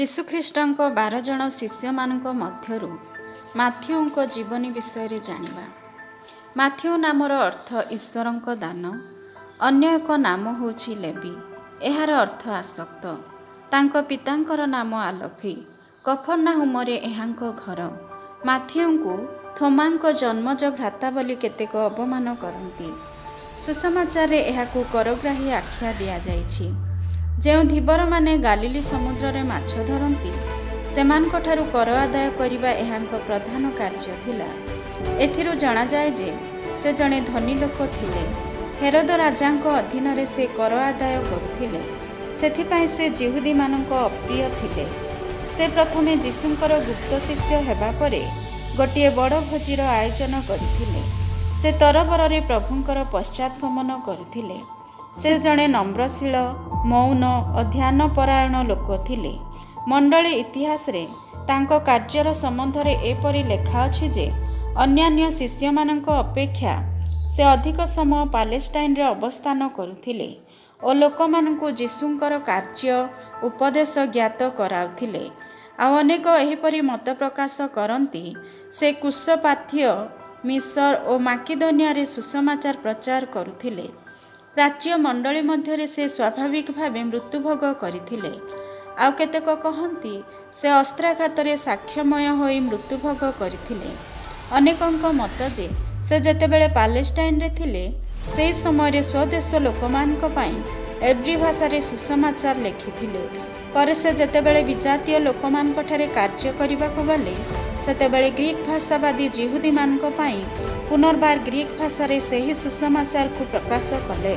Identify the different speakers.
Speaker 1: ଯୀଶୁଖ୍ରୀଷ୍ଟଙ୍କ 12 ଜଣ ଶିଷ୍ୟମାନଙ୍କ ମଧ୍ୟରୁ ମାଥେୱଙ୍କ ଜୀବନୀ ବିଷୟରେ ଜାଣିବା। ମାଥେୱ ନାମର ଅର୍ଥ ଈଶ୍ୱରଙ୍କ ଦାନ। ଅନ୍ୟ ଏକ ନାମ ହେଉଛି ଲେବି, ଏହାର ଅର୍ଥ ଆସକ୍ତ। ତାଙ୍କ ପିତାଙ୍କର ନାମ ଆଲଫି। କଫର୍ଣ୍ଣାହୁମରେ ଏହାଙ୍କ ଘର। ମାଥେୱଙ୍କୁ ଥୋମାଙ୍କ ଜନ୍ମଜ ଭ୍ରାତା ବୋଲି କେତେକ ଅପମାନ କରନ୍ତି। ସୁସମାଚାରରେ ଏହାକୁ କରଗ୍ରାହୀ ଆଖ୍ୟା ଦିଆଯାଇଛି। ଯେଉଁ ଧୀବରମାନେ ଗାଲିଲି ସମୁଦ୍ରରେ ମାଛ ଧରନ୍ତି, ସେମାନଙ୍କଠାରୁ କର ଆଦାୟ କରିବା ଏହାଙ୍କ ପ୍ରଧାନ କାର୍ଯ୍ୟ ଥିଲା। ଏଥିରୁ ଜଣାଯାଏ ଯେ ସେ ଜଣେ ଧନୀ ଲୋକ ଥିଲେ। ହେରୋଦ ରାଜାଙ୍କ ଅଧୀନରେ ସେ କର ଆଦାୟ କରୁଥିଲେ, ସେଥିପାଇଁ ସେ ଯିହୁଦୀମାନଙ୍କ ଅପ୍ରିୟ ଥିଲେ। ସେ ପ୍ରଥମେ ଯୀଶୁଙ୍କର ଗୁପ୍ତ ଶିଷ୍ୟ ହେବା ପରେ ଗୋଟିଏ ବଡ଼ ଭୋଜିର ଆୟୋଜନ କରିଥିଲେ। ସେ ତରବରରେ ପ୍ରଭୁଙ୍କର ପଶ୍ଚାତଗମନ କରୁଥିଲେ। ସେ ଜଣେ ନମ୍ରଶୀଳ, ମୌନ ଓ ଧ୍ୟାନପରାୟଣ ଲୋକ ଥିଲେ। ମଣ୍ଡଳୀ ଇତିହାସରେ ତାଙ୍କ କାର୍ଯ୍ୟର ସମ୍ବନ୍ଧରେ ଏପରି ଲେଖା ଅଛି ଯେ ଅନ୍ୟାନ୍ୟ ଶିଷ୍ୟମାନଙ୍କ ଅପେକ୍ଷା ସେ ଅଧିକ ସମୟ ପାଲେଷ୍ଟାଇନରେ ଅବସ୍ଥାନ କରୁଥିଲେ ଓ ଲୋକମାନଙ୍କୁ ଯୀଶୁଙ୍କର କାର୍ଯ୍ୟ ଉପଦେଶ ଜ୍ଞାତ କରାଉଥିଲେ। ଆଉ ଅନେକ ଏହିପରି ମତ ପ୍ରକାଶ କରନ୍ତି ସେ କୁଶ, ପାଥ୍ୟ, ମିଶର ଓ ମାକିଦୋନିଆରେ ସୁସମାଚାର ପ୍ରଚାର କରୁଥିଲେ। ପ୍ରାଚ୍ୟ ମଣ୍ଡଳୀ ମଧ୍ୟରେ ସେ ସ୍ୱାଭାବିକ ଭାବେ ମୃତ୍ୟୁଭୋଗ କରିଥିଲେ। ଆଉ କେତେକ କହନ୍ତି ସେ ଅସ୍ତ୍ରାଘାତରେ ସାକ୍ଷ୍ୟମୟ ହୋଇ ମୃତ୍ୟୁଭୋଗ କରିଥିଲେ। ଅନେକଙ୍କ ମତ ଯେ ସେ ଯେତେବେଳେ ପାଲେଷ୍ଟାଇନରେ ଥିଲେ, ସେହି ସମୟରେ ସ୍ୱଦେଶ ଲୋକମାନଙ୍କ ପାଇଁ ଏବ୍ରି ଭାଷାରେ ସୁସମାଚାର ଲେଖିଥିଲେ। ପରେ ସେ ଯେତେବେଳେ ବିଜାତୀୟ ଲୋକମାନଙ୍କଠାରେ କାର୍ଯ୍ୟ କରିବାକୁ ଗଲେ, ସେତେବେଳେ ଗ୍ରୀକ୍ ଭାଷାବାଦୀ ଯିହୁଦୀମାନଙ୍କ ପାଇଁ ପୁନର୍ବାର ଗ୍ରୀକ୍ ଭାଷାରେ ସେହି ସୁସମାଚାରକୁ ପ୍ରକାଶ କଲେ।